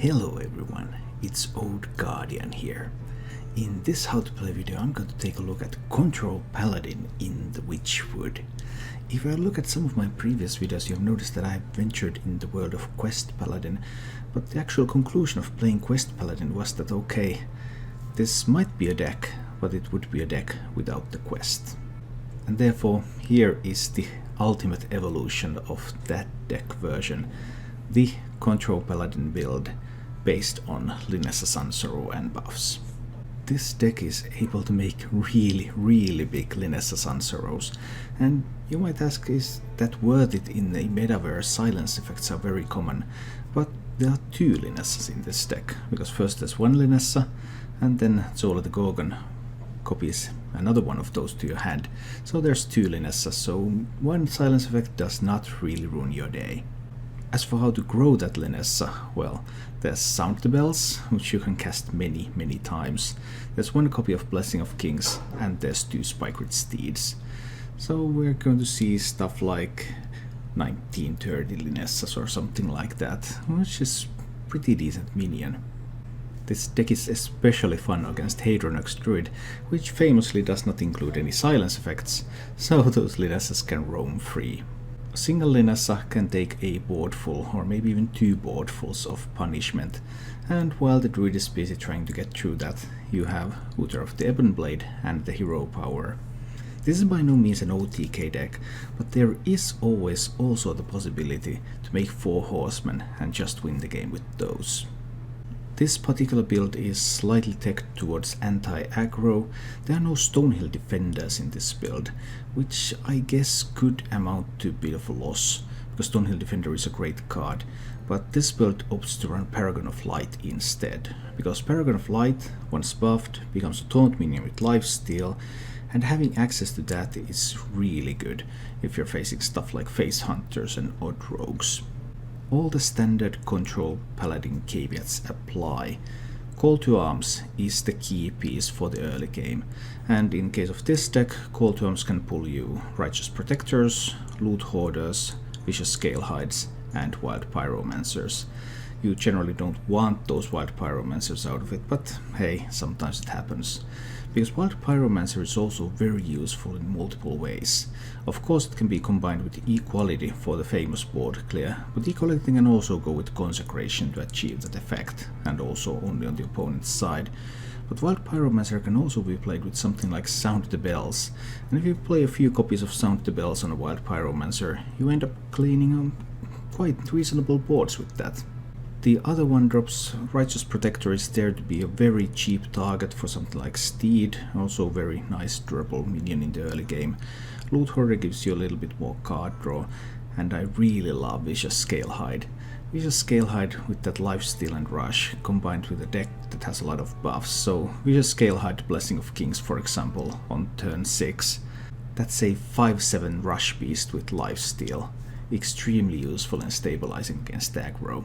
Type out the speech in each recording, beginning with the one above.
Hello everyone, it's Old Guardian here. In this how to play video I'm going to take a look at Control Paladin in the Witchwood. If I look at some of my previous videos, you have noticed that I have ventured in the world of Quest Paladin, but the actual conclusion of playing Quest Paladin was that okay, this might be a deck, but it would be a deck without the quest. And therefore here is the ultimate evolution of that deck version, the Control Paladin build based on Lynessa Sunsorrow and buffs. This deck is able to make really big Lynessa Sunsorrows, and you might ask, is that worth it in a meta where silence effects are very common? But there are two Lynessas in this deck, because first there's one Lynessa, and then Zola the Gorgon copies another one of those to your hand. So there's two Lynessas, so one silence effect does not really ruin your day. As for how to grow that Lynessa, well, there's Sound the Bells, which you can cast many times. There's one copy of Blessing of Kings, and there's two Spikerid Steeds. So we're going to see stuff like 1930 Lynessas or something like that, which is pretty decent minion. This deck is especially fun against Hadronox Druid, which famously does not include any silence effects, so those Lynessas can roam free. A single Lynessa can take a boardful, or maybe even two boardfuls of punishment, and while the Druid is busy trying to get through that, you have Uther of the Ebon Blade and the Hero Power. This is by no means an OTK deck, but there is always also the possibility to make 4 horsemen and just win the game with those. This particular build is slightly teched towards anti-aggro. There are no Stonehill defenders in this build, which I guess could amount to a bit of a loss, because Stonehill Defender is a great card, but this build opts to run Paragon of Light instead, because Paragon of Light, once buffed, becomes a taunt minion with lifesteal, and having access to that is really good if you're facing stuff like Face Hunters and Odd Rogues. All the standard Control Paladin caveats apply. Call to Arms is the key piece for the early game, and in case of this deck, Call to Arms can pull you Righteous Protectors, Loot Hoarders, Vicious Scalehides, and Wild Pyromancers. You generally don't want those Wild Pyromancers out of it, but hey, sometimes it happens. Because Wild Pyromancer is also very useful in multiple ways. Of course it can be combined with Equality for the famous board clear, but Equality can also go with Consecration to achieve that effect, and also only on the opponent's side. But Wild Pyromancer can also be played with something like Sound the Bells, and if you play a few copies of Sound the Bells on a Wild Pyromancer, you end up cleaning quite reasonable boards with that. The other 1-drops, Righteous Protector, is there to be a very cheap target for something like Steed, also very nice durable minion in the early game. Loot Hoarder gives you a little bit more card draw, and I really love Vicious Scalehide. Vicious Scalehide with that lifesteal and rush, combined with a deck that has a lot of buffs, so Vicious Scalehide Blessing of Kings for example on turn 6. That's a 5/7 rush beast with lifesteal, extremely useful in stabilizing against aggro.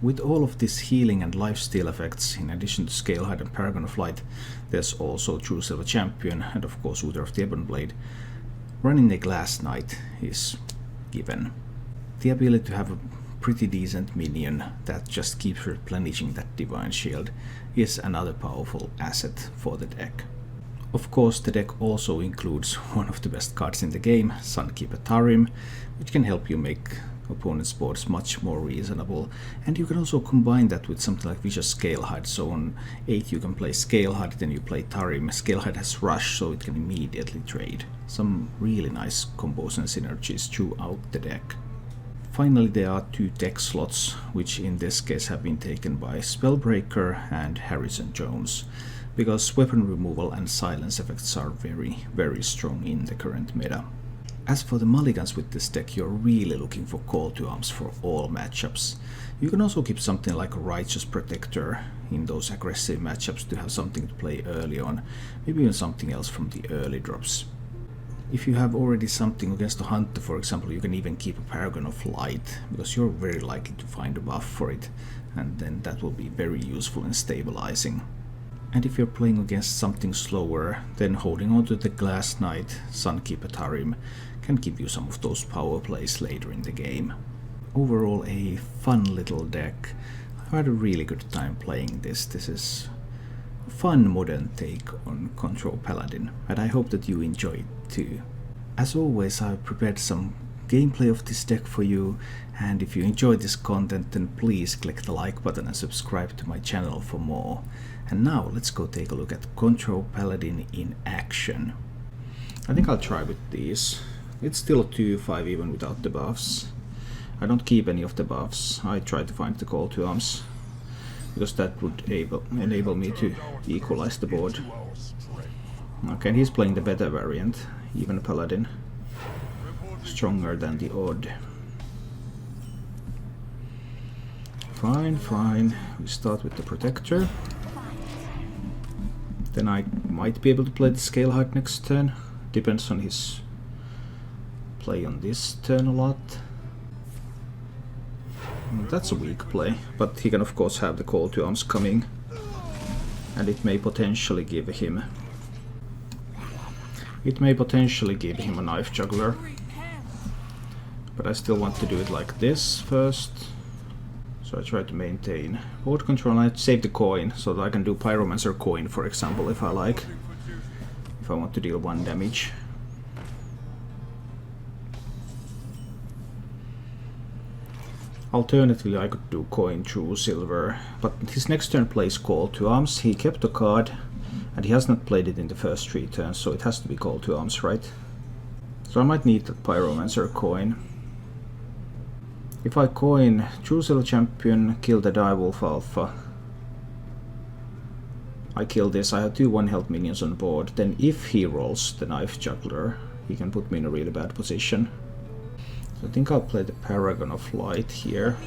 With all of this healing and lifesteal effects, in addition to Scalehide and Paragon of Light, there's also True Silver Champion and of course Uther of the Ebon Blade. Running a Glass Knight is given. The ability to have a pretty decent minion that just keeps replenishing that Divine Shield is another powerful asset for the deck. Of course the deck also includes one of the best cards in the game, Sunkeeper Tarim, which can help you make opponent's boards much more reasonable, and you can also combine that with something like Vicious Scalehide. So on 8 you can play Scalehide, then you play Tarim. Scalehide has rush, so it can immediately trade. Some really nice combos and synergies throughout the deck. Finally there are 2 tech slots, which in this case have been taken by Spellbreaker and Harrison Jones, because weapon removal and silence effects are very strong in the current meta. As for the mulligans with this deck, you're really looking for Call to Arms for all matchups. You can also keep something like a Righteous Protector in those aggressive matchups to have something to play early on, maybe even something else from the early drops. If you have already something against a Hunter for example, you can even keep a Paragon of Light, because you're very likely to find a buff for it, and then that will be very useful in stabilizing. And if you're playing against something slower, then holding on to the Glass Knight, Sunkeeper Tarim can give you some of those power plays later in the game. Overall a fun little deck. had a really good time playing this. This is a fun modern take on Control Paladin, and I hope that you enjoy it too. As always, I've prepared some gameplay of this deck for you, and if you enjoy this content, then please click the like button and subscribe to my channel for more. And now let's go take a look at Control Paladin in action. I think I'll try with these. It's still a 2-5 even without the buffs. I don't keep any of the buffs. I try to find the call to arms, because that would enable me to equalize the board. Okay, and he's playing the better variant, even Paladin. Stronger than the odd. Fine, fine. We start with the Protector. Then I might be able to play the Scale Height next turn. Depends on his play on this turn a lot. That's a weak play, but he can of course have the call to arms coming, and it may potentially give him a Knife Juggler. But I still want to do it like this first. So I try to maintain board control, and I save the coin so that I can do Pyromancer coin, for example, if I like. If I want to deal 1 damage. Alternatively, I could do coin true silver, but his next turn plays call to arms. He kept a card, and he has not played it in the first 3 turns, so it has to be call to arms, right? So I might need that Pyromancer coin. If I coin True Silver Champion, kill the Direwolf Alpha. I kill this, I have 2 1-health minions on board. Then if he rolls the Knife Juggler, he can put me in a really bad position. So I think I'll play the Paragon of Light here.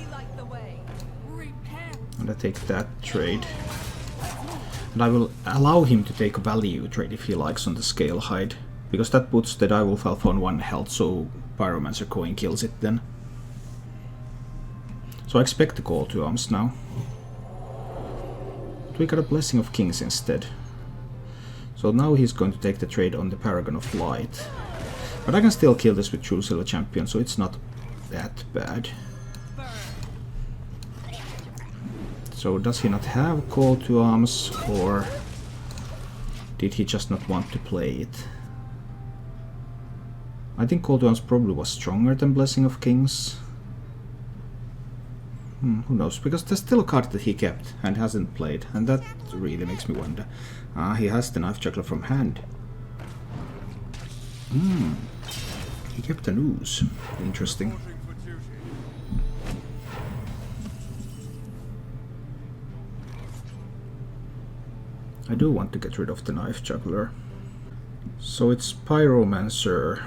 And I take that trade. And I will allow him to take a value trade if he likes on the Scale Height, because that puts the Direwolf Alpha on 1 health, so Pyromancer coin kills it then. So I expect the call to arms now. But we got a Blessing of Kings instead. So now he's going to take the trade on the Paragon of Light. But I can still kill this with True Silver Champion, so it's not that bad. So does he not have call to arms, or did he just not want to play it? I think call to arms probably was stronger than Blessing of Kings. Who knows, because there's still a card that he kept and hasn't played, and that really makes me wonder. He has the Knife Juggler from hand. He kept an ooze. Interesting. I do want to get rid of the Knife Juggler. So it's Pyromancer.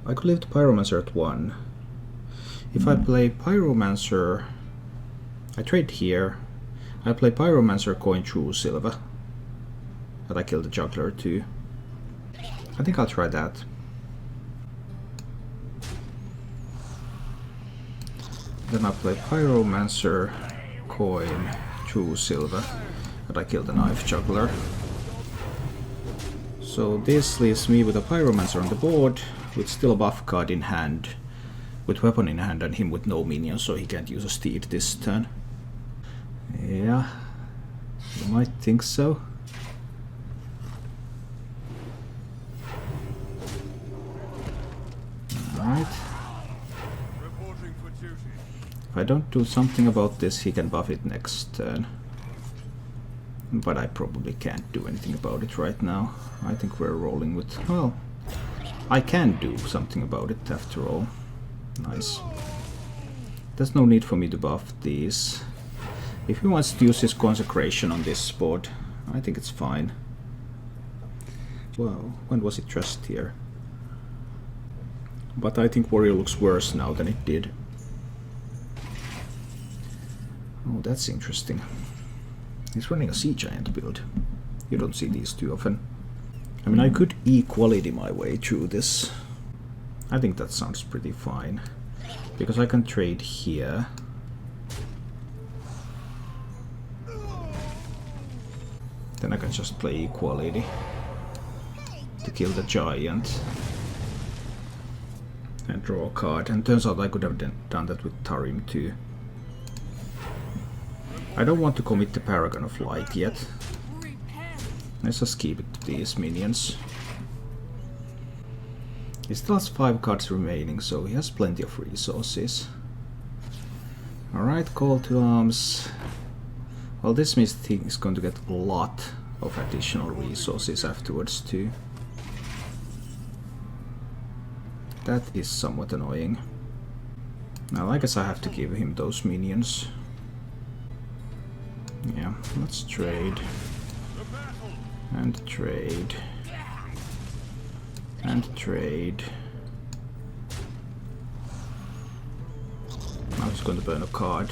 I could leave the Pyromancer at 1. If I play Pyromancer, I trade here. I play Pyromancer coin true silver. But I kill the Juggler too. I think I'll try that. Then I play Pyromancer coin true silver. But I kill the Knife Juggler. So this leaves me with a Pyromancer on the board, with still a buff card in hand, with weapon in hand, and him with no minions, so he can't use a steed this turn. Yeah, you might think so. Alright. If I don't do something about this, he can buff it next turn. But I probably can't do anything about it right now. I think we're rolling with... well, I can do something about it after all. Nice. There's no need for me to buff these. If he wants to use his Consecration on this board, I think it's fine. Well, when was it dressed here? But I think Warrior looks worse now than it did. Oh, that's interesting. He's running a Sea Giant build. You don't see these too often. I mean, I could equality my way through this. I think that sounds pretty fine. Because I can trade here. Then I can just play equality to kill the giant and draw a card. And turns out I could have done that with Tarim too. I don't want to commit the Paragon of Light yet. Let's just keep it to these minions. He still has 5 cards remaining, so he has plenty of resources. Alright, call to arms. Well, this means that he's going to get a lot of additional resources afterwards too. That is somewhat annoying. Now I guess I have to give him those minions. Yeah, let's trade. And trade. And trade. I'm just going to burn a card,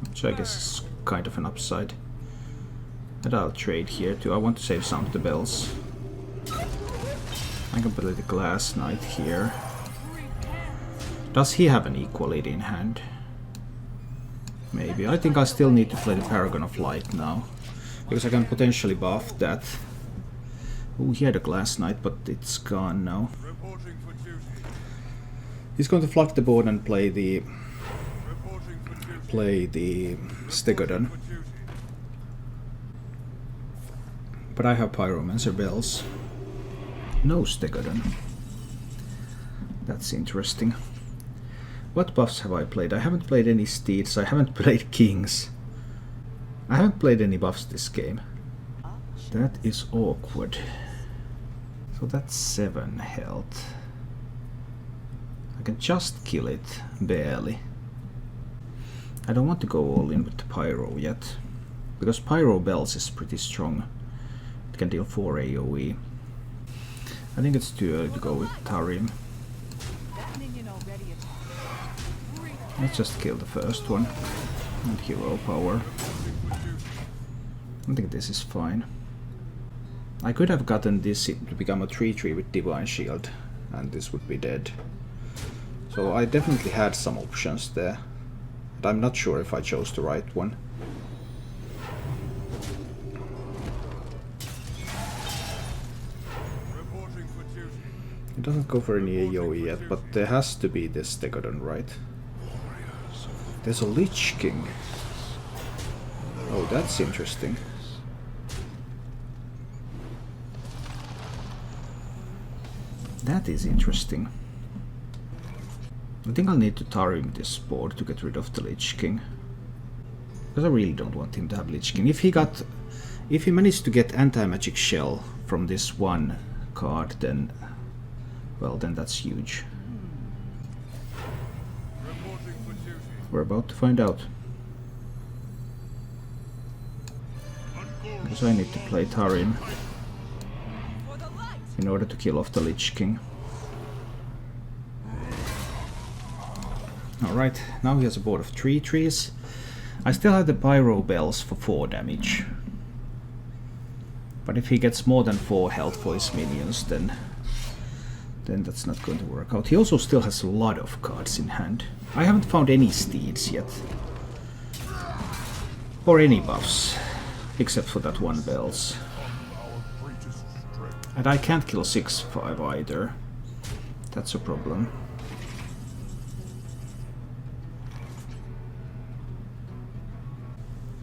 which I guess is kind of an upside. And I'll trade here too. I want to save some of the bells. I can play the Glass Knight here. Does he have an Equality in hand? Maybe. I think I still need to play the Paragon of Light now, because I can potentially buff that. Oh, he had a Glass Knight, but it's gone now. He's going to fluff the board and play the Stegodon. But I have Pyromancer bells. No Stegodon. That's interesting. What buffs have I played? I haven't played any steeds, I haven't played kings. I haven't played any buffs this game. That is awkward. So that's 7 health. I can just kill it, barely. I don't want to go all in with the Pyro yet, because Pyro Bells is pretty strong. It can deal 4 AoE. I think it's too early to go with Tarim. Let's just kill the first one. And hero power. I think this is fine. I could have gotten this to become a 3/3 with Divine Shield, and this would be dead. So I definitely had some options there. But I'm not sure if I chose the right one. It doesn't go for any AoE yet, but there has to be this Stegodon, right? There's a Lich King. Oh, that's interesting. That is interesting. I think I'll need to Tarim this board to get rid of the Lich King. Because I really don't want him to have Lich King. If he managed to get Anti-Magic Shell from this one card, then... well, then that's huge. We're about to find out. Because I need to play Tarim in order to kill off the Lich King. Alright, now he has a board of 3 trees. I still have the Pyro Bells for 4 damage. But if he gets more than 4 health for his minions, then that's not going to work out. He also still has a lot of cards in hand. I haven't found any steeds yet. Or any buffs. Except for that one bells. And I can't kill 6/5 either. That's a problem.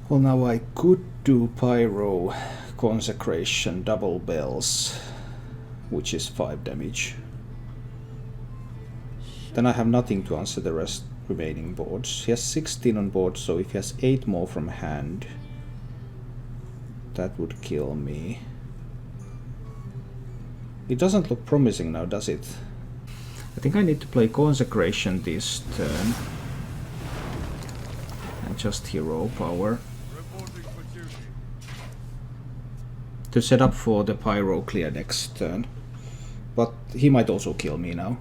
Well, now I could do Pyro Consecration double bells, which is 5 damage. Then I have nothing to answer the rest remaining boards. He has 16 on board, so if he has 8 more from hand, that would kill me. It doesn't look promising now, does it? I think I need to play Consecration this turn. And just hero power. To set up for the Pyro clear next turn. But he might also kill me now.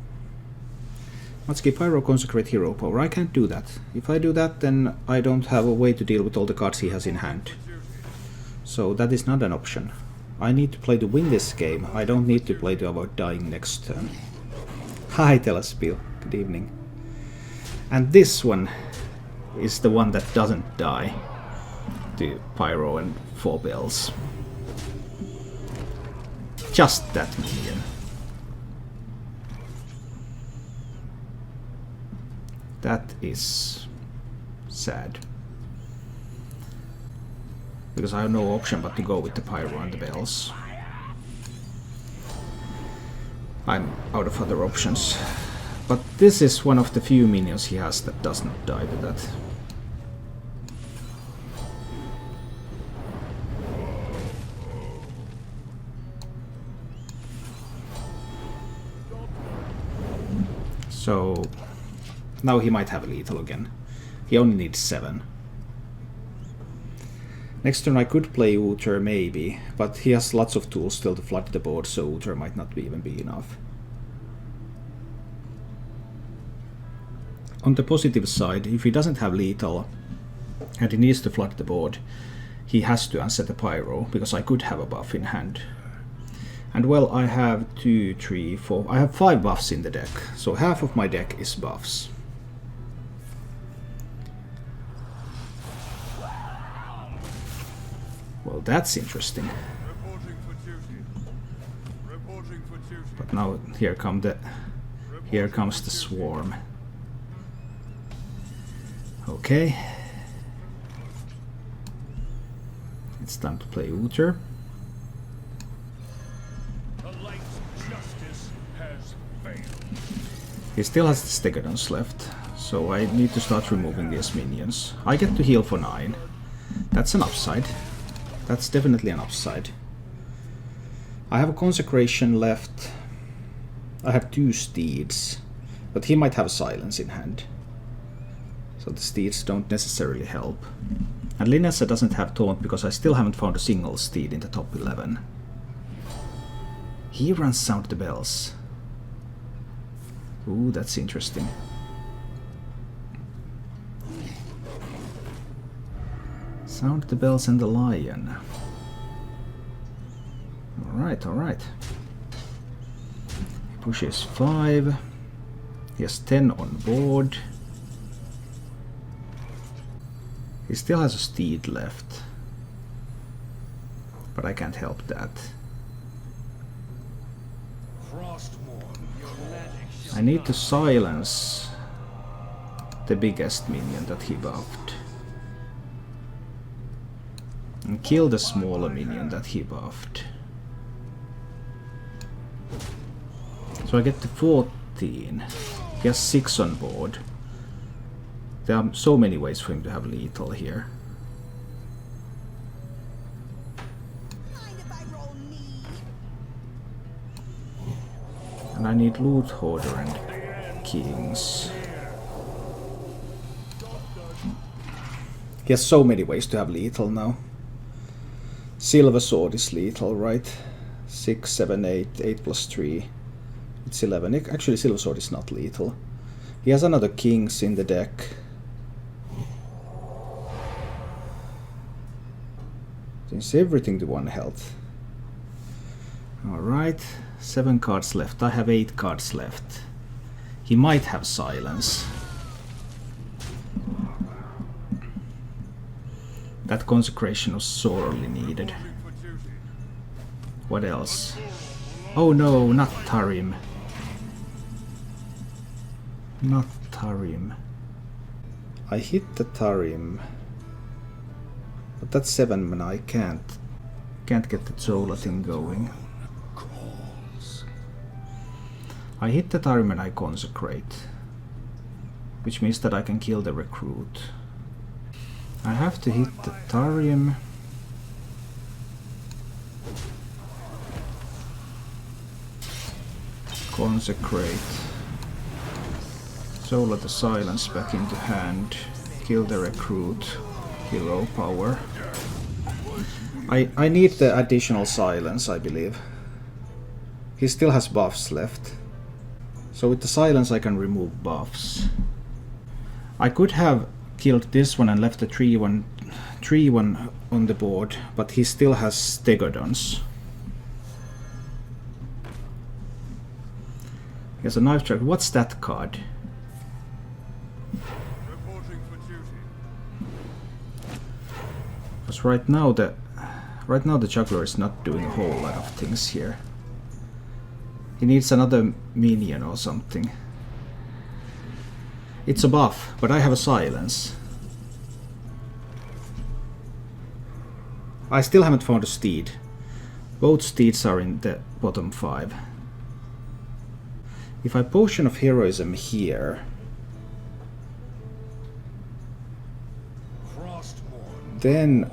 Let's give Pyro Consecrate hero power. I can't do that. If I do that, then I don't have a way to deal with all the cards he has in hand. So that is not an option. I need to play to win this game. I don't need to play to avoid dying next turn. Hi Telespiel, good evening. And this one is the one that doesn't die. The Pyro and 4 bells. Just that minion. That is sad. because I have no option but to go with the Pyro and the Bells. I'm out of other options. But this is one of the few minions he has that does not die to that. So now he might have lethal again. He only needs 7. Next turn I could play Uther maybe, but he has lots of tools still to flood the board, so Uther might not even be enough. On the positive side, if he doesn't have lethal and he needs to flood the board, he has to unset the Pyro, because I could have a buff in hand. And well, I have 2, 3, 4... I have 5 buffs in the deck, so half of my deck is buffs. Well, that's interesting. But now here comes the swarm. Okay. It's time to play Uther. He still has the Stegodons left, so I need to start removing these minions. I get to heal for 9. That's an upside. That's definitely an upside. I have a Consecration left. I have 2 Steeds, but he might have Silence in hand. So the Steeds don't necessarily help. And Lynessa doesn't have Taunt because I still haven't found a single Steed in the top 11. He runs Sound the Bells. Ooh, that's interesting. Sound the Bells and the Lion. Alright, alright. He pushes 5. He has 10 on board. He still has a Steed left. But I can't help that. I need to silence the biggest minion that he buffed. And kill the smaller minion that he buffed. So I get to 14. He has 6 on board. There are so many ways for him to have lethal here. And I need Loot Hoarder and Kings. He has so many ways to have lethal now. Silver Sword is lethal, right? 6, 7, 8, 8 plus 3. It's 11. Actually, Silver Sword is not lethal. He has another Kings in the deck. Since everything to 1 health. Alright, 7 cards left. I have 8 cards left. He might have Silence. That Consecration was sorely needed. What else? Oh no, not Tarim. Not Tarim. I hit the Tarim. But that's 7 mana, I can't get the Zola thing going. I hit the Tarim and I Consecrate. Which means that I can kill the Recruit. I have to hit the Tarim. Consecrate. Zola the Silence back into hand. Kill the Recruit. Hero power. I need the additional Silence, I believe. He still has buffs left. So with the Silence I can remove buffs. I could have killed this one and left the 3/1 on the board, but he still has Stegodons. He has a Knife Track. What's that card? Because right now the Juggler is not doing a whole lot of things here. He needs another minion or something. It's a buff, but I have a Silence. I still haven't found a steed. Both steeds are in the bottom 5. If I Potion of Heroism here, then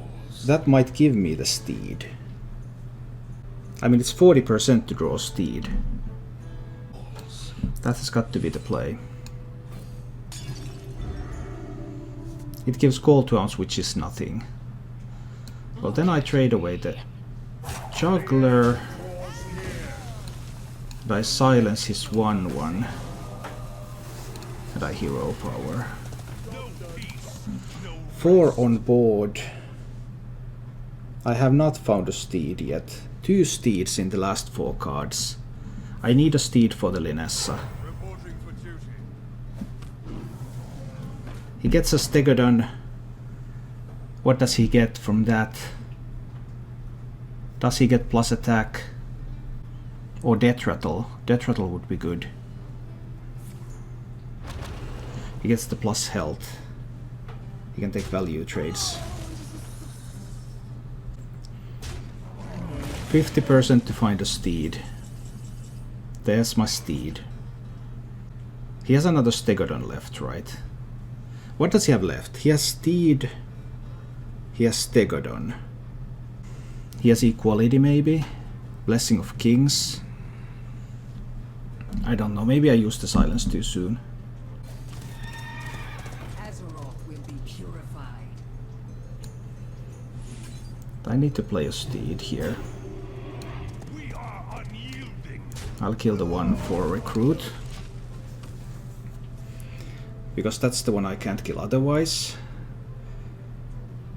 that might give me the steed. I mean, it's 40% to draw a steed. That has got to be the play. It gives Call to Arms, which is nothing. Well, then I trade away the Juggler. And I silence his 1/1. And I Hero Power. 4 on board. I have not found a steed yet. 2 steeds in the last 4 cards. I need a steed for the Lynessa. He gets a Stegodon. What does he get from that? Does he get plus attack? Or Death Rattle? Death Rattle would be good. He gets the plus health. He can take value trades. 50% to find a steed. There's my steed. He has another Stegodon left, right? What does he have left? He has steed. He has Stegodon. He has Equality maybe? Blessing of Kings? I don't know, maybe I used the silence too soon. I need to play a steed here. I'll kill the one for Recruit. Because that's the one I can't kill otherwise.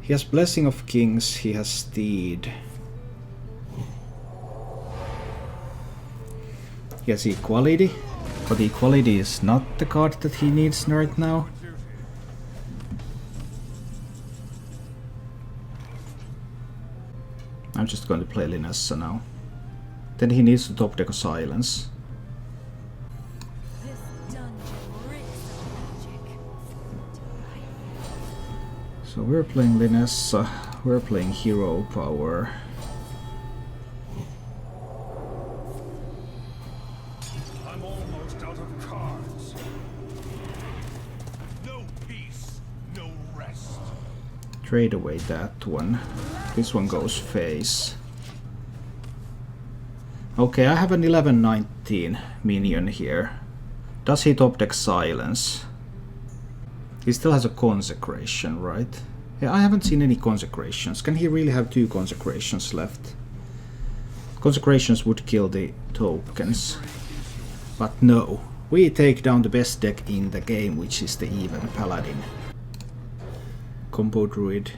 He has Blessing of Kings, he has Steed. He has Equality, but Equality is not the card that he needs right now. I'm just going to play Lynessa now. Then he needs to top deck a silence. So we're playing Lynessa, we're playing Hero Power. I'm almost out of cards. No peace, no rest. Trade away that one. This one goes face. Okay, I have an 11-19 minion here. Does he top deck silence? He still has a consecration, right? Yeah, I haven't seen any consecrations. Can he really have 2 consecrations left? Consecrations would kill the tokens. But no, we take down the best deck in the game, which is the even Paladin. Combo Druid.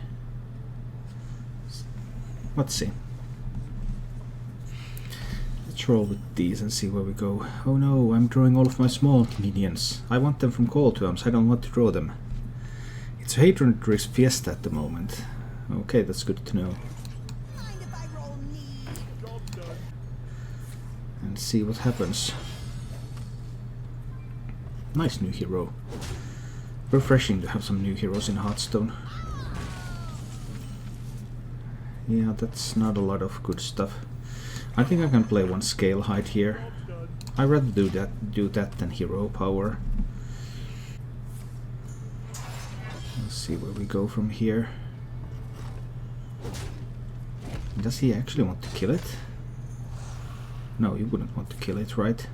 Let's see. Let's roll with these and see where we go. Oh no, I'm drawing all of my small minions. I want them from Call to Arms, I don't want to draw them. It's a Hadronox Fiesta at the moment. Okay, that's good to know. And see what happens. Nice new hero. Refreshing to have some new heroes in Hearthstone. Yeah, that's not a lot of good stuff. I think I can play one Scale Height here. I'd rather do that than Hero Power. Let's see where we go from here. Does he actually want to kill it? No, you wouldn't want to kill it, right?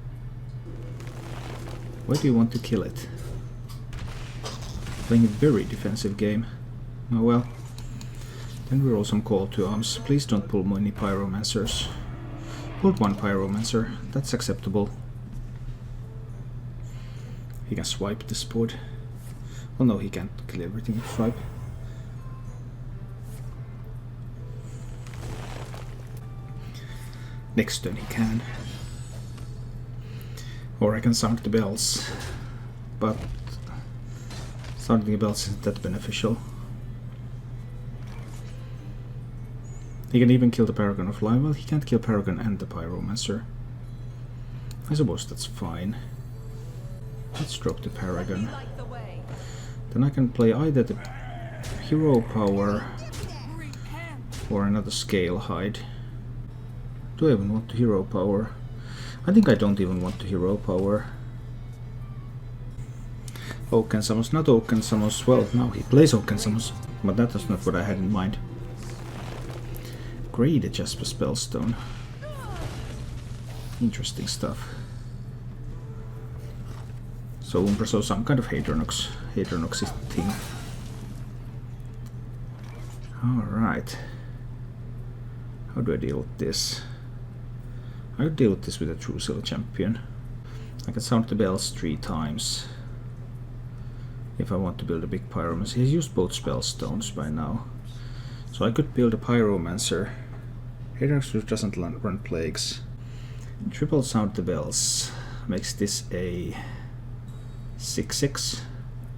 Why do you want to kill it? Playing a very defensive game. Oh well. Then we roll some Call to Arms. Please don't pull many Pyromancers. Pulled 1 Pyromancer. That's acceptable. He can swipe this board. Oh no, he can't kill everything with swipe. Next turn he can. Or I can sound the bells. But sounding the bells isn't that beneficial. He can even kill the Paragon of Life. Well, he can't kill Paragon and the Pyromancer. I suppose that's fine. Let's drop the Paragon. Then I can play either the Hero Power Or another scale hide. Do I even want to hero power? I think I don't even want to hero power. Oaken Summons, not Oaken Summons. Well, now he plays Oaken Summons, but that was not what I had in mind. Great Jasper Spellstone. Interesting stuff. So Umbra, so some kind of Hadronox thing. Alright. How do I deal with this? I would deal with this with a true silver champion. I can sound the bells 3 times. If I want to build a big pyromancer. He's used both spellstones by now. So I could build a pyromancer. Hadronox doesn't run plagues. Triple sound the bells. Makes this a 6/6.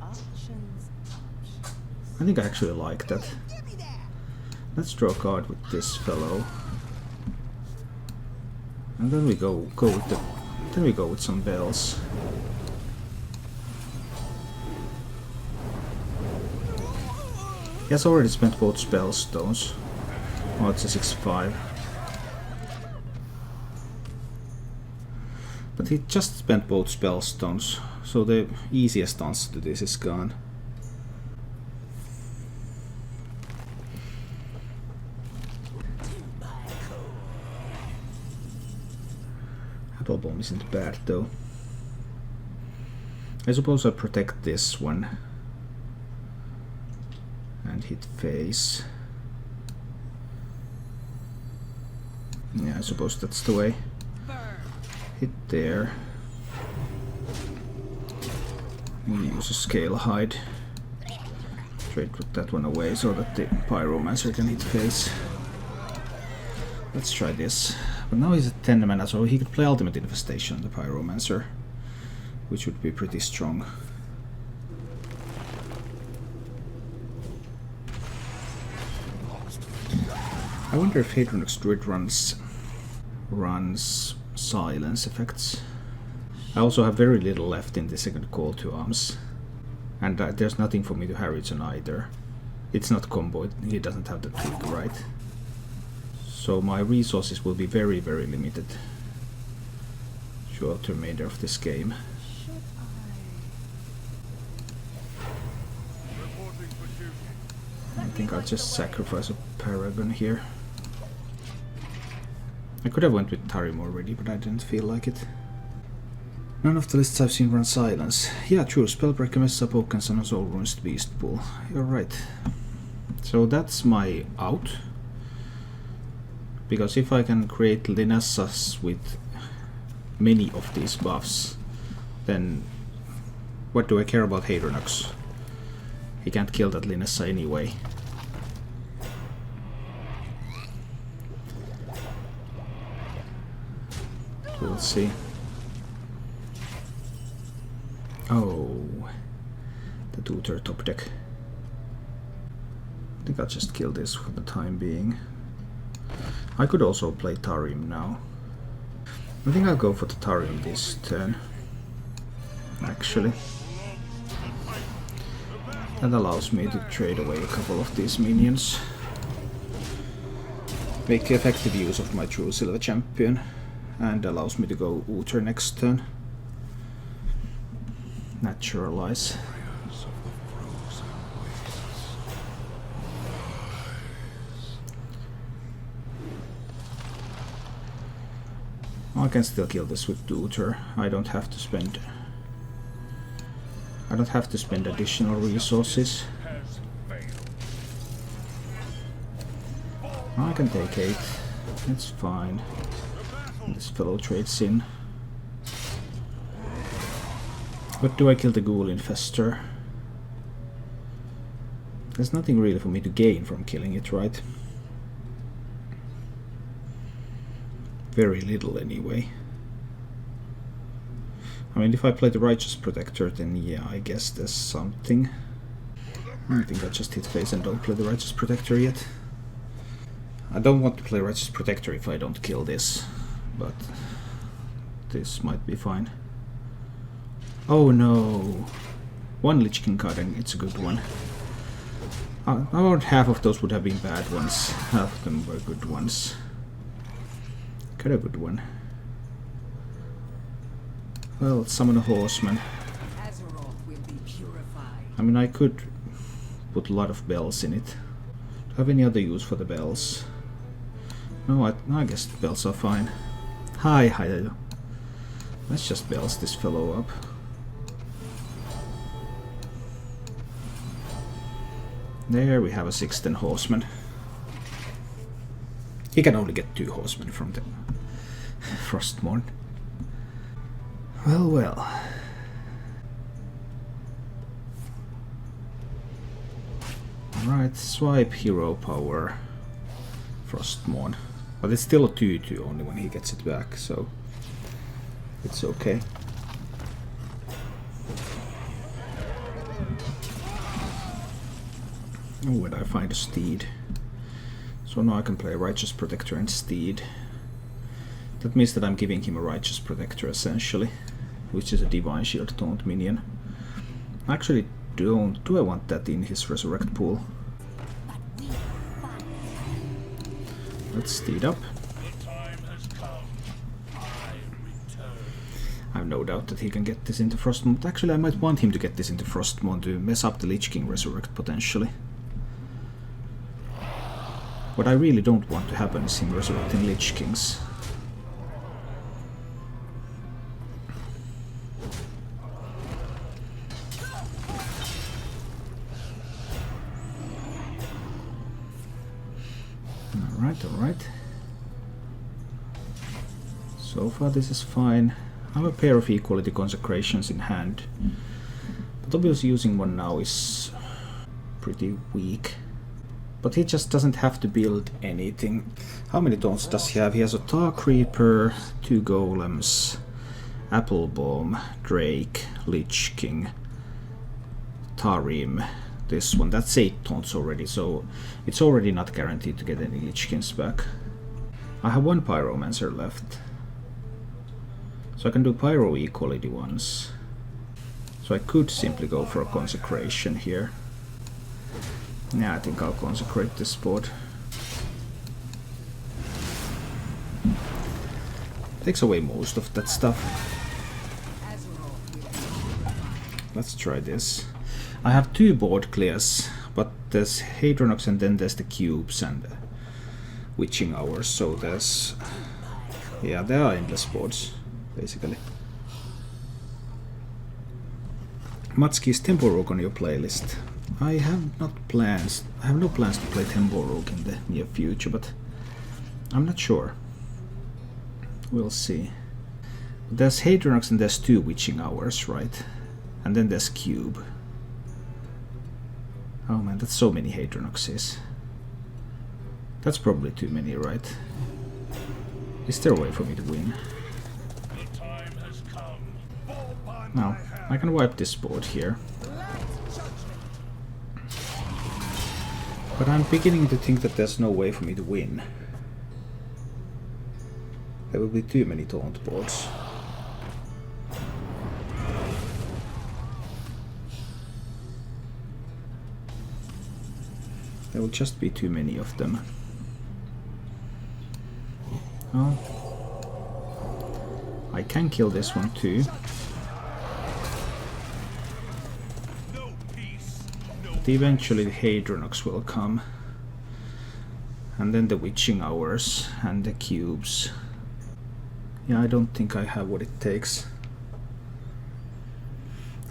I think I actually like that. Let's draw a card with this fellow. And then we go with some bells. He has already spent both spellstones. Oh, it's a 6/5. But he just spent both spellstones, so the easiest answer to this is gone. Apple Bomb isn't bad though. I suppose I protect this one. And hit face. Yeah, I suppose that's the way. Hit there. We use a scale hide. Trade put that one away so that the pyromancer can hit face. Let's try this. But now he's at 10 mana, so he could play Ultimate Infestation, the pyromancer, which would be pretty strong. I wonder if Hadronox Druid runs silence effects. I also have very little left in the second call to arms, and there's nothing for me to Harriton either. It's not combo, he doesn't have the trick, right? So my resources will be very, very limited throughout the remainder of this game. I think I'll just sacrifice a Paragon here. I could have went with Tarim already, but I didn't feel like it. None of the lists I've seen run silence. Yeah, true. Spellbreaker, Messes Up, Oaken Summons, All Ruins, Beast Pool. You're right. So that's my out. Because if I can create Lynessas with many of these buffs, then what do I care about Hadronox? He can't kill that Lynessa anyway. We'll see. Oh, the tutor top deck. I think I'll just kill this for the time being. I could also play Tarim now. I think I'll go for the Tarim this turn, actually. That allows me to trade away a couple of these minions. Make effective use of my true silver champion. And allows me to go Uther next turn. Naturalize. I can still kill this with Uther. I don't have to spend additional resources. I can take 8. It's fine. This fellow trades in. But do I kill the Ghoul Infestor? There's nothing really for me to gain from killing it, right? Very little anyway. I mean, if I play the Righteous Protector, then yeah, I guess there's something. I think I just hit face and don't play the Righteous Protector yet. I don't want to play Righteous Protector if I don't kill this. But this might be fine. Oh no! One Lich King card and it's a good one. About half of those would have been bad ones. Half of them were good ones. Got a good one. Well, let's summon a horseman. I mean, I could put a lot of bells in it. Do I have any other use for the bells? No, I guess the bells are fine. Hi. Let's just bells this fellow up. There we have a 6th horseman. He can only get 2 horsemen from the Frostmourne. Well. Alright, swipe hero power Frostmourne. But it's still a 2/2 only when he gets it back, so it's okay. Oh, where did I find a steed? So now I can play Righteous Protector and Steed. That means that I'm giving him a Righteous Protector essentially, which is a Divine Shield Taunt minion. Actually, do I want that in his Resurrect pool? Let's Steed up. I have no doubt that he can get this into Frostmourne. Actually, I might want him to get this into Frostmourne to mess up the Lich King Resurrect potentially. What I really don't want to happen is him resurrecting Lich Kings. Alright. So far this is fine. I have a pair of Equality Consecrations in hand. But obviously using one now is pretty weak. But he just doesn't have to build anything. How many taunts does he have? He has a Tar Creeper, 2 Golems, Applebomb, Drake, Lich King, Tarim. This one, that's 8 taunts already, so it's already not guaranteed to get any Lich Kings back. I have 1 Pyromancer left. So I can do Pyro Equality ones. So I could simply go for a Consecration here. Yeah, I think I'll consecrate this board. Takes away most of that stuff. Let's try this. I have 2 board clears, but there's Hadronox and then there's the cubes and Witching Hours, so there's... yeah, there are endless boards, basically. Matski's Tempo Rogue on your playlist. I have no plans to play Tempo Rogue in the near future, but I'm not sure. We'll see. There's Hadronox and there's 2 Witching Hours, right? And then there's Cube. Oh man, that's so many Hadronoxes. That's probably too many, right? Is there a way for me to win? No, I can wipe this board here. But I'm beginning to think that there's no way for me to win. There will be too many taunt boards. There will just be too many of them. Oh. I can kill this one too. But eventually the Hadronox will come. And then the Witching Hours and the cubes. Yeah, I don't think I have what it takes.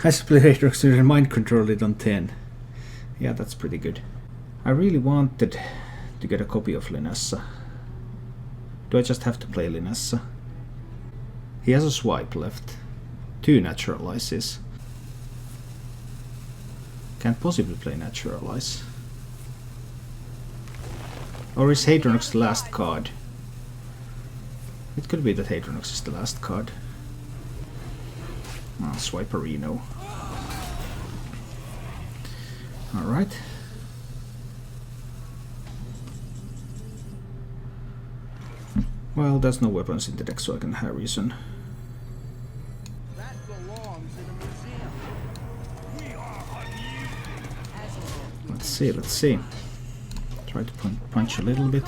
I split Hadronox and mind control it on 10. Yeah, that's pretty good. I really wanted to get a copy of Lynessa. Do I just have to play Lynessa? He has a swipe left. 2 Naturalizes. Can't possibly play Naturalize. Or is Hadronox the last card? It could be that Hadronox is the last card. Oh, Swiperino. Alright. Well, there's no weapons in the deck, so I can Harrison. Let's see, let's see. Try to punch a little bit.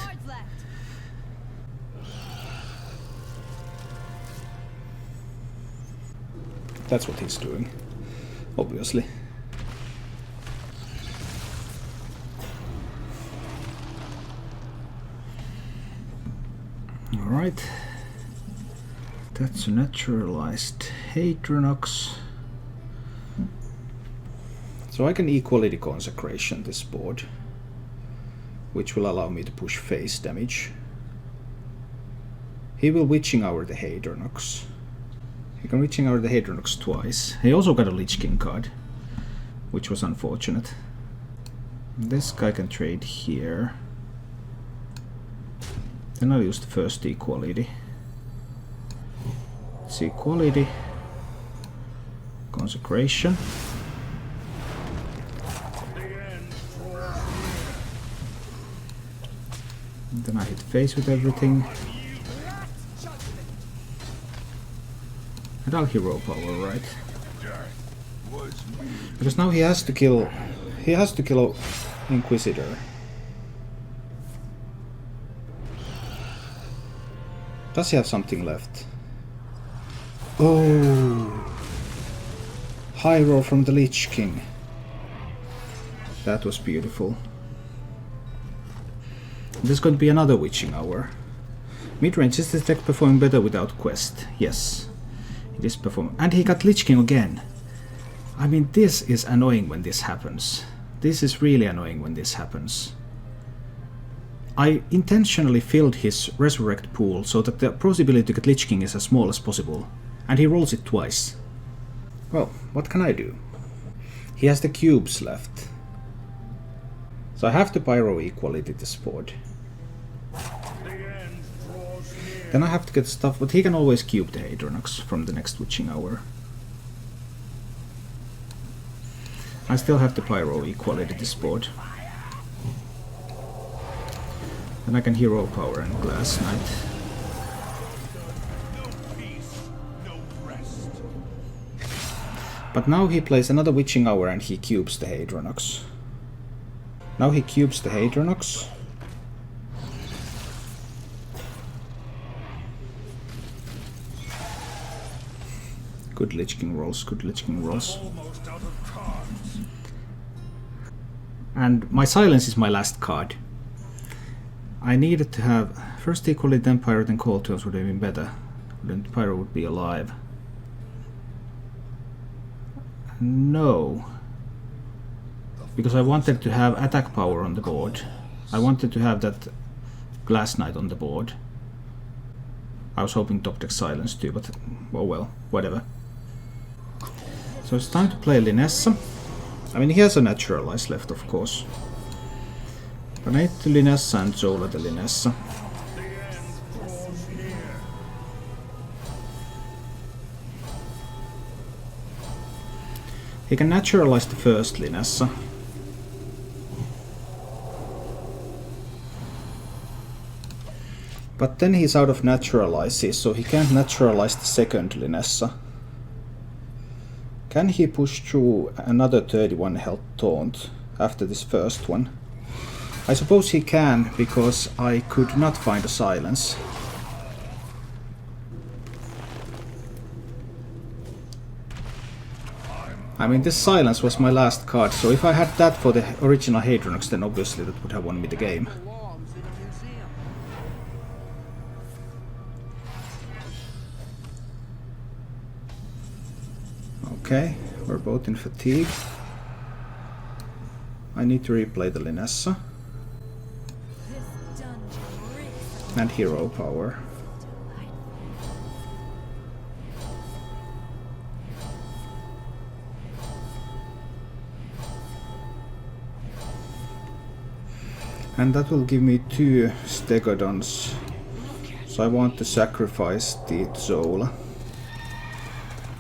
That's what he's doing, obviously. Alright. That's a naturalized Hadronox. So I can equality consecration this board, which will allow me to push face damage. He will Witching Hour the Hadronox. He can Witching Hour the Hadronox twice. He also got a Lich King card, which was unfortunate. This guy can trade here. Then I'll use the first equality. It's equality. Consecration. And then I hit face with everything. And I'll hero power, right? Because now he has to kill Inquisitor. Does he have something left? Oh! High roll from the Lich King. That was beautiful. There's going to be another Witching Hour. Midrange, is this deck performing better without quest? Yes. It is performing. And he got Lich King again. I mean, this is annoying when this happens. This is really annoying when this happens. I intentionally filled his Resurrect pool so that the possibility to get Lich King is as small as possible. And he rolls it twice. Well, what can I do? He has the cubes left. So I have to Pyro equality this board. Then I have to get stuff, but he can always cube the Hadronox from the next Witching Hour. I still have to Pyro equality this board. Then I can hero power and Glass Knight. But now he plays another Witching Hour and he cubes the Hadronox. Now he cubes the Hadronox. Good Lich King rolls, good Lich King rolls. And my Silence is my last card. I needed to have first equally, then Pyro, then Cold Tones would have been better. Then Pyro would be alive. No. Because I wanted to have attack power on the board. I wanted to have that Glass Knight on the board. I was hoping top deck Silence too, but oh well, whatever. So it's time to play Lynessa. I mean, he has a Naturalize left, of course. But I need to Lynessa and Zola the Lynessa. He can Naturalize the first Lynessa. But then he's out of Naturalizes, so he can't Naturalize the second Lynessa. Can he push through another 31 health taunt after this first one? I suppose he can, because I could not find a Silence. I mean, this Silence was my last card, so if I had that for the original Hadronox, then obviously that would have won me the game. Okay, we're both in fatigue. I need to replay the Lynessa. And hero power. And that will give me 2 Stegodons. So I want to sacrifice the Zola,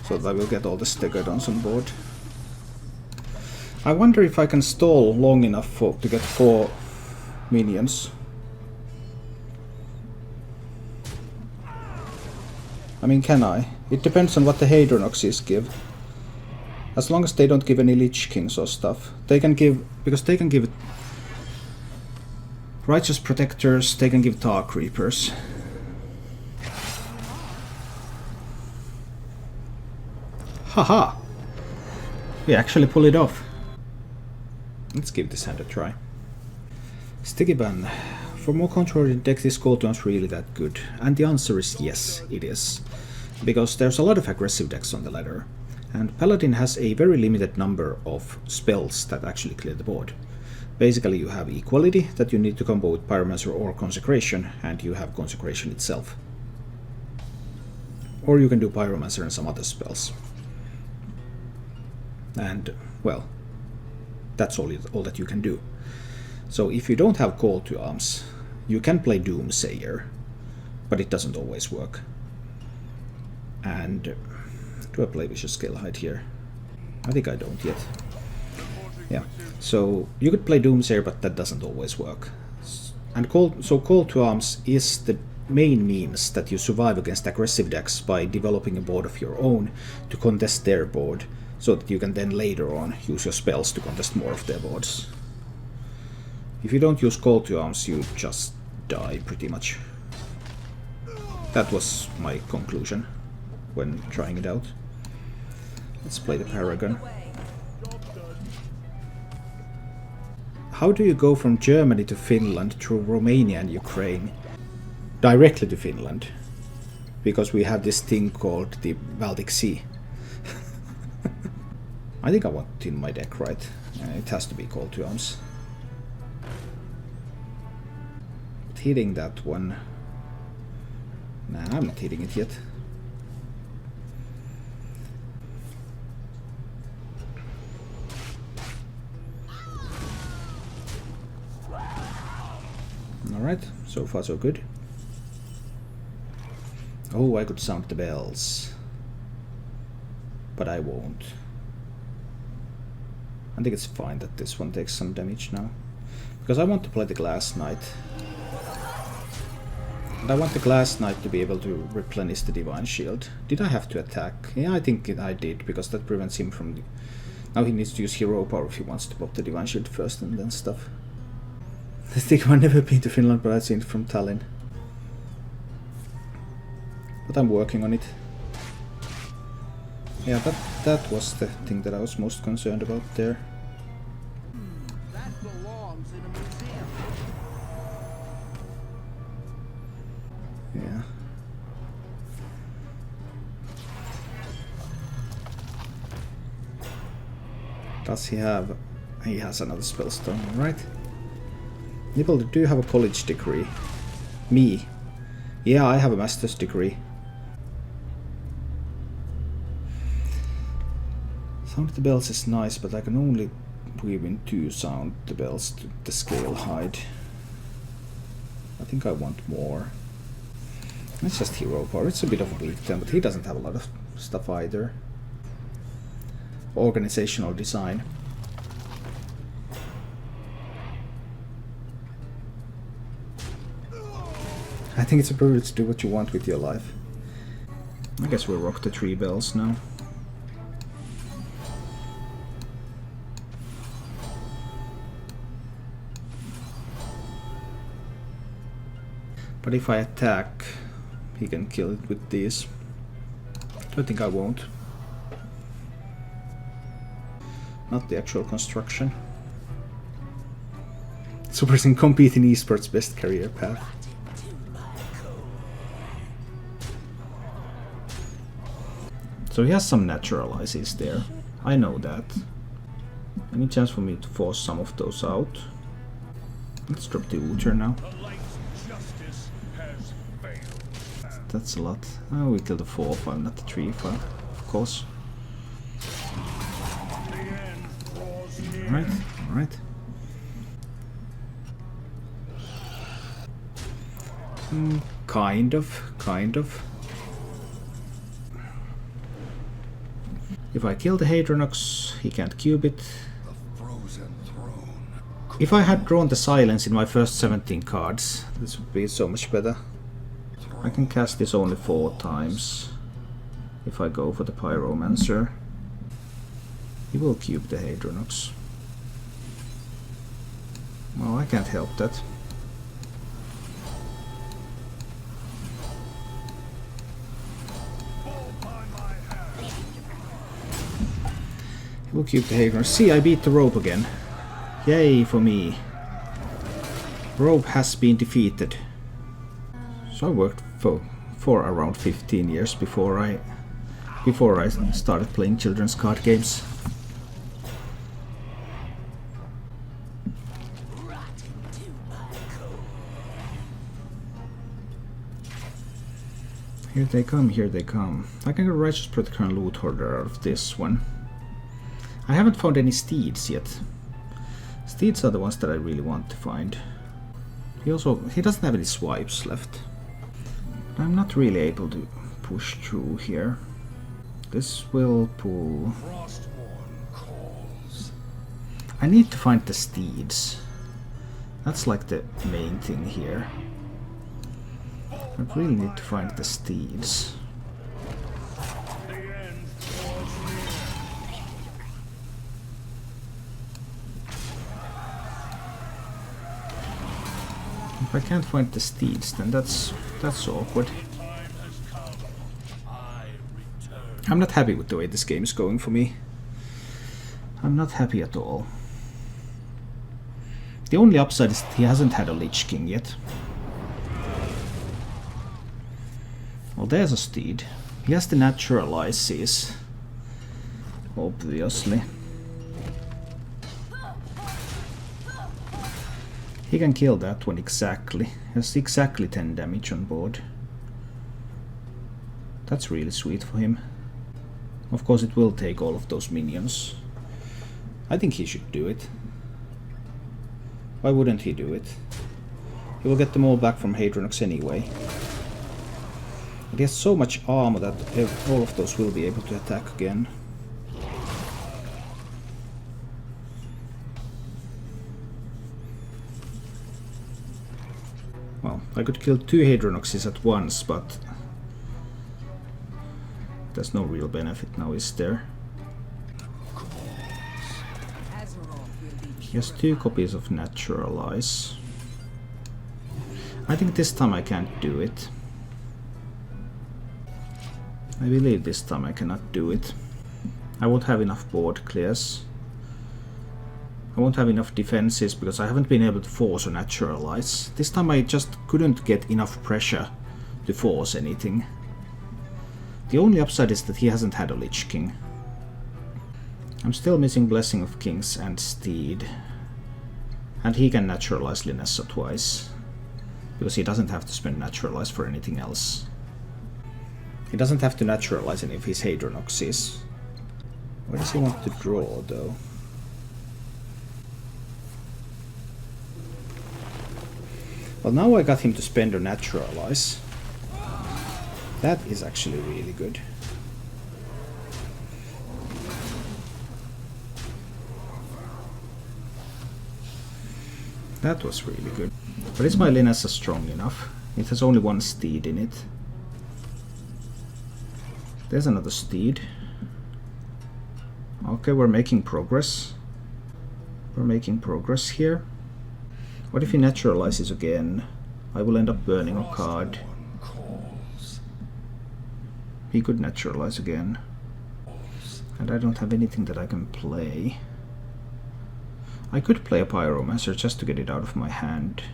so that I will get all the Stegodons on board. I wonder if I can stall long enough to get 4 minions. I mean, can I? It depends on what the Hadronoxes give. As long as they don't give any Lich Kings or stuff. They can give... because they can give... Righteous Protectors, they can give Tar Creepers. Haha! We actually pull it off. Let's give this hand a try. Sticky Ban. For more control in deck, this call to arms really that good? And the answer is yes, it is. Because there's a lot of aggressive decks on the ladder. And Paladin has a very limited number of spells that actually clear the board. Basically you have Equality that you need to combo with Pyromancer or Consecration, and you have Consecration itself. Or you can do Pyromancer and some other spells. And, well, that's all that you can do. So if you don't have Call to Arms, you can play Doomsayer, but it doesn't always work. And do I play Vicious Scalehide here? I think I don't yet. Yeah, so you could play Doomsayer, but that doesn't always work. And Call to Arms is the main means that you survive against aggressive decks by developing a board of your own to contest their board, so that you can then later on use your spells to contest more of their boards. If you don't use Call to Arms, you just die pretty much. That was my conclusion when trying it out. Let's play the Paragon. How do you go from Germany to Finland through Romania and Ukraine? Directly to Finland. Because we have this thing called the Baltic Sea. I think I want it in my deck, right? It has to be Call to Arms. But hitting that one... Nah, I'm not hitting it yet. Alright, so far so good. Oh, I could sound the bells. But I won't. I think it's fine that this one takes some damage now. Because I want to play the Glass Knight. And I want the Glass Knight to be able to replenish the Divine Shield. Did I have to attack? Yeah, I think I did, because that prevents him from... Now he needs to use Hero Power if he wants to pop the Divine Shield first and then stuff. I think I've never been to Finland, but I've seen it from Tallinn. But I'm working on it. Yeah, that was the thing that I was most concerned about there. That belongs in a museum. Yeah. Does he have... He has another spellstone, right? Nibble, do you have a college degree? Me? Yeah, I have a master's degree. Sound the Bells is nice, but I can only weave in 2 Sound the Bells to the Scalehide. I think I want more. It's just Hero Power. It's a bit of a weak turn, but he doesn't have a lot of stuff either. Organizational design. I think it's a privilege to do what you want with your life. I guess we'll rock the 3 bells now. But if I attack, he can kill it with these. I think I won't. Not the actual construction. Supers can compete in esports best career path. So he has some naturalizes there. I know that. Any chance for me to force some of those out? Let's drop the Uther now. That's a lot. Oh, we killed the 4 file, not the 3 file, of course. Alright, alright. Kind of. If I kill the Hadronox, he can't cube it. If I had drawn the Silence in my first 17 cards, this would be so much better. I can cast this only 4 times if I go for the Pyromancer. He will cube the Hadronox. Well, I can't help that. He will cube the Hadronox. See, I beat the rope again. Yay for me. Rope has been defeated. So I worked for around 15 years before I started playing children's card games. Here they come, here they come. I can get Righteous Protector and Loot Hoarder out of this one. I haven't found any steeds yet. Steeds are the ones that I really want to find. He doesn't have any swipes left. I'm not really able to push through here. This will pull. I need to find the steeds. That's like the main thing here. I really need to find the steeds. If I can't find the steeds, then that's awkward. I'm not happy with the way this game is going for me. I'm not happy at all. The only upside is that he hasn't had a Lich King yet. Well, there's a steed. He has the naturalizes, obviously. He can kill that one exactly. He has exactly 10 damage on board. That's really sweet for him. Of course it will take all of those minions. I think he should do it. Why wouldn't he do it? He will get them all back from Hadronox anyway. But he has so much armor that all of those will be able to attack again. Well, I could kill 2 Hadronoxes at once, but there's no real benefit now, is there? He has 2 copies of Naturalize. I think this time I can't do it. I believe this time I cannot do it. I won't have enough board clears. I won't have enough defenses because I haven't been able to force or naturalize. This time I just couldn't get enough pressure to force anything. The only upside is that he hasn't had a Lich King. I'm still missing Blessing of Kings and Steed. And he can naturalize Lynessa twice. Because he doesn't have to spend naturalize for anything else. He doesn't have to naturalize any of his Hadronoxes. Where does he want to draw, though? Well, now I got him to spend or naturalize. That is actually really good. That was really good. But is my Lynessa strong enough? It has only 1 steed in it. There's another steed. Okay, we're making progress. We're making progress here. What if he naturalizes again? I will end up burning a card. He could naturalize again. And I don't have anything that I can play. I could play a Pyromancer just to get it out of my hand.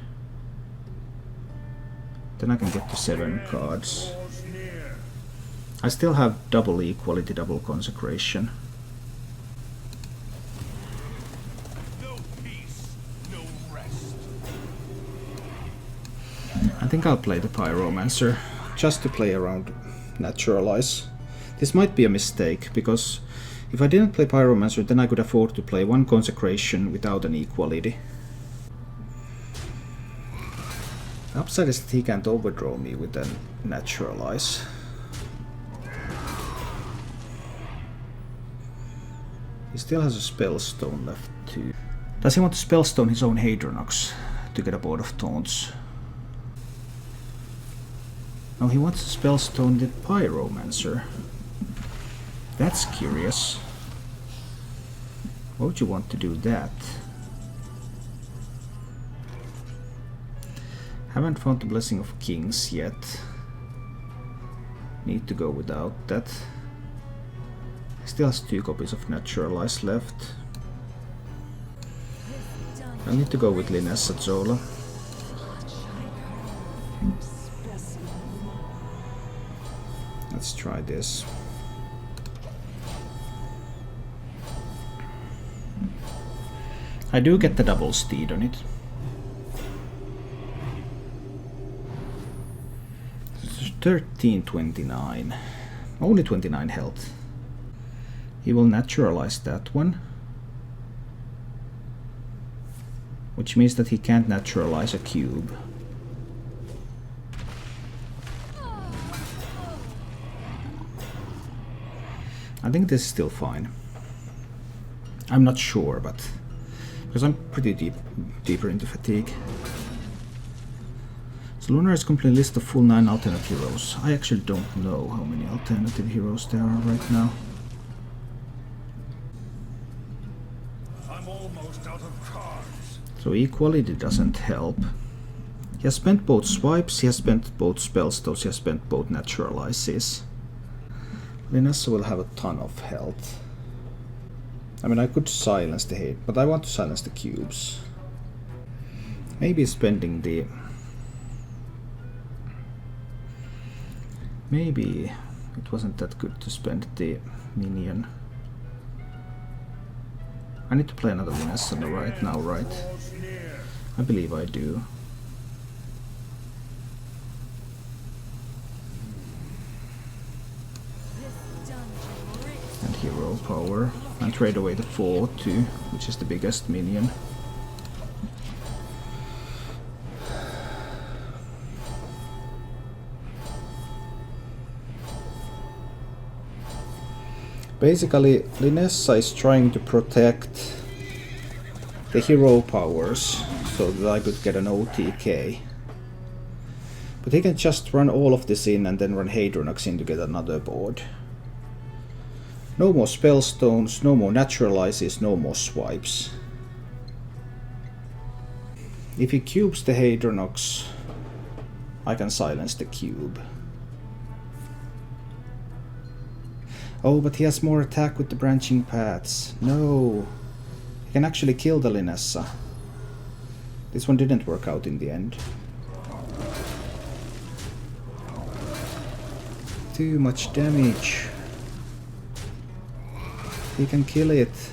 Then I can get to 7 cards. I still have double equality, double consecration. No peace, no rest. I think I'll play the Pyromancer just to play around Naturalize. This might be a mistake because if I didn't play Pyromancer, then I could afford to play 1 consecration without an equality. The upside is that he can't overdraw me with a Naturalize. He still has a Spellstone left too. Does he want to Spellstone his own Hadronox to get a board of taunts? No, he wants to Spellstone the Pyromancer. That's curious. Why would you want to do that? Haven't found the Blessing of Kings yet. Need to go without that. Still has 2 copies of Naturalize left. I need to go with Lynessa Sunsorrow. Let's try this. I do get the double steed on it. 1329. Only 29 health. He will naturalize that one. Which means that he can't naturalize a cube. I think this is still fine. I'm not sure, but because I'm pretty deeper into fatigue. So Lunar is complete list of full 9 alternate heroes. I actually don't know how many alternative heroes there are right now. I'm almost out of cards. So equality doesn't help. He has spent both swipes, he has spent both spell stones, he has spent both naturalizes. Lynessa will have a ton of health. I mean, I could silence the hate, but I want to silence the cubes. Maybe spending the... Maybe it wasn't that good to spend the minion. I need to play another Lynessa right now, right? I believe I do. And hero power. And trade away the 4-2, which is the biggest minion. Basically, Lynessa is trying to protect the hero powers so that I could get an OTK. But he can just run all of this in and then run Hadronox in to get another board. No more spell stones, no more naturalizes, no more swipes. If he cubes the Hadronox, I can silence the cube. Oh, but he has more attack with the branching paths. No. He can actually kill the Lynessa. This one didn't work out in the end. Too much damage. He can kill it.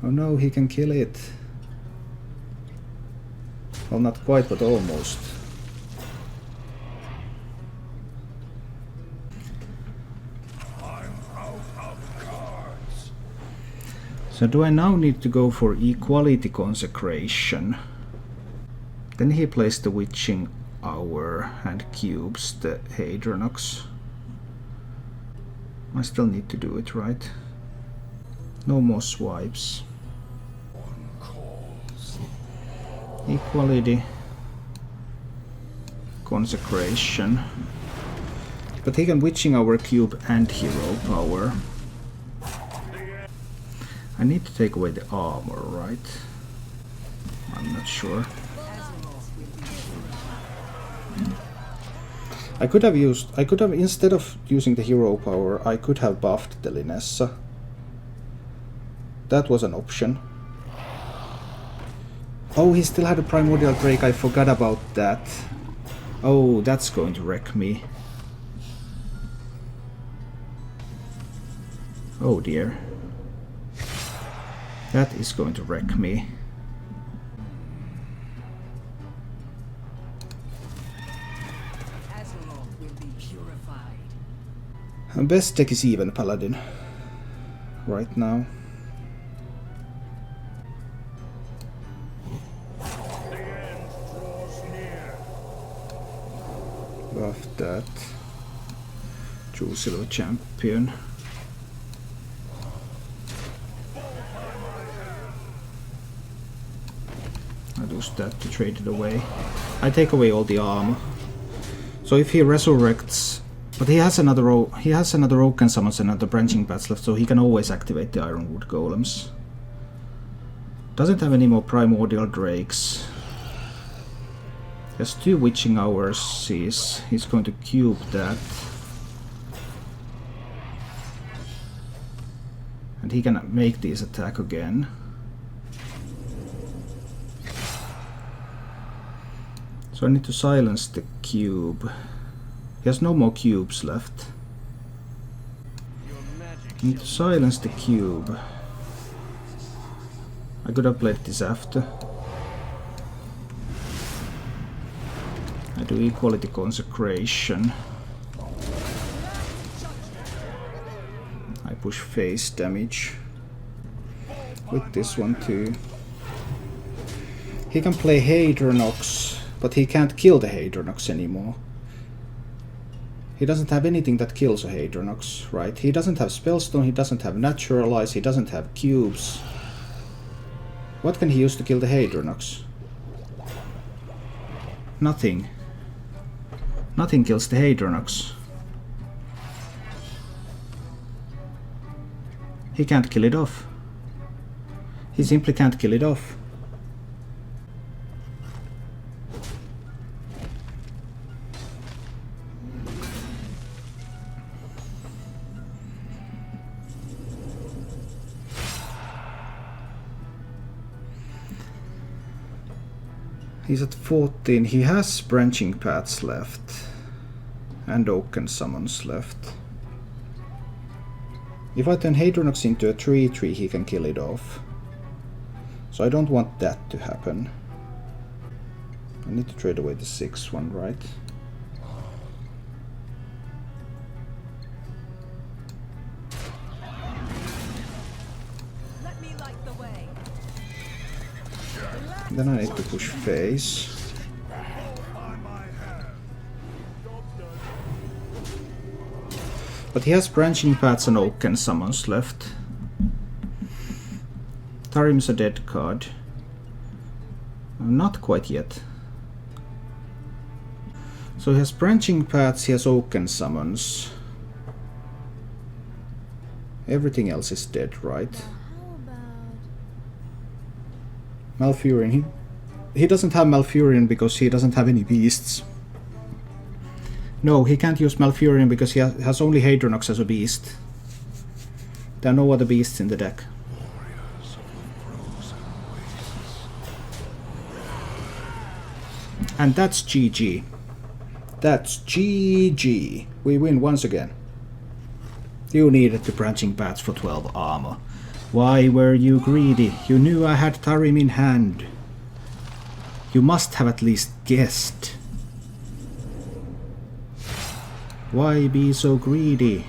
Oh no, he can kill it. Well, not quite, but almost. So do I now need to go for equality consecration? Then he plays the witching hour and cubes the Hadronox. I still need to do it, right? No more swipes. Equality consecration. But he can witching hour cube and hero power. I need to take away the armor, right? I'm not sure. I could have instead of using the hero power, I could have buffed the Lynessa. That was an option. Oh, he still had a primordial break, I forgot about that. Oh, that's going to wreck me. Oh dear. That is going to wreck me. Best deck is even Paladin right now. Buff that. True Silver Champion. I'll use that to trade it away. I take away all the armor. So if he resurrects But he has another Oaken Summons and another Branching Paths left, so he can always activate the Ironwood Golems. Doesn't have any more Primordial Drakes. He has 2 Witching Hours. He's going to cube that. And he can make these attack again. So I need to silence the cube. He has no more cubes left. I need to silence the cube. I could have played this after. I do Equality Consecration. I push face damage. With this one too. He can play Hadronox, but he can't kill the Hadronox anymore. He doesn't have anything that kills a Hadronox, right? He doesn't have Spellstone, he doesn't have Naturalize, he doesn't have cubes. What can he use to kill the Hadronox? Nothing. Nothing kills the Hadronox. He can't kill it off. He simply can't kill it off. He's at 14. He has Branching Paths left. And Oaken Summons left. If I turn Hadronox into a 3/3, he can kill it off. So I don't want that to happen. I need to trade away the 6 one, right? Let me light the way. Then I need to push face. But he has Branching Paths and Oaken Summons left. Tarim's a dead card. Not quite yet. So he has Branching Paths, he has Oaken Summons. Everything else is dead, right? Malfurion. He doesn't have Malfurion because he doesn't have any beasts. No, he can't use Malfurion because he has only Hadronox as a beast. There are no other beasts in the deck. And that's GG. That's GG. We win once again. You needed the Branching Paths for 12 armor. Why were you greedy? You knew I had Tarim in hand. You must have at least guessed. Why be so greedy?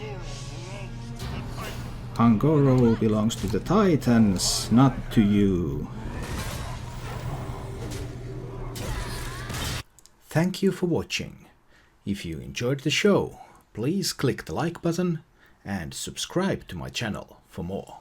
Hangoro belongs to the Titans, not to you. Thank you for watching. If you enjoyed the show, please click the like button and subscribe to my channel for more.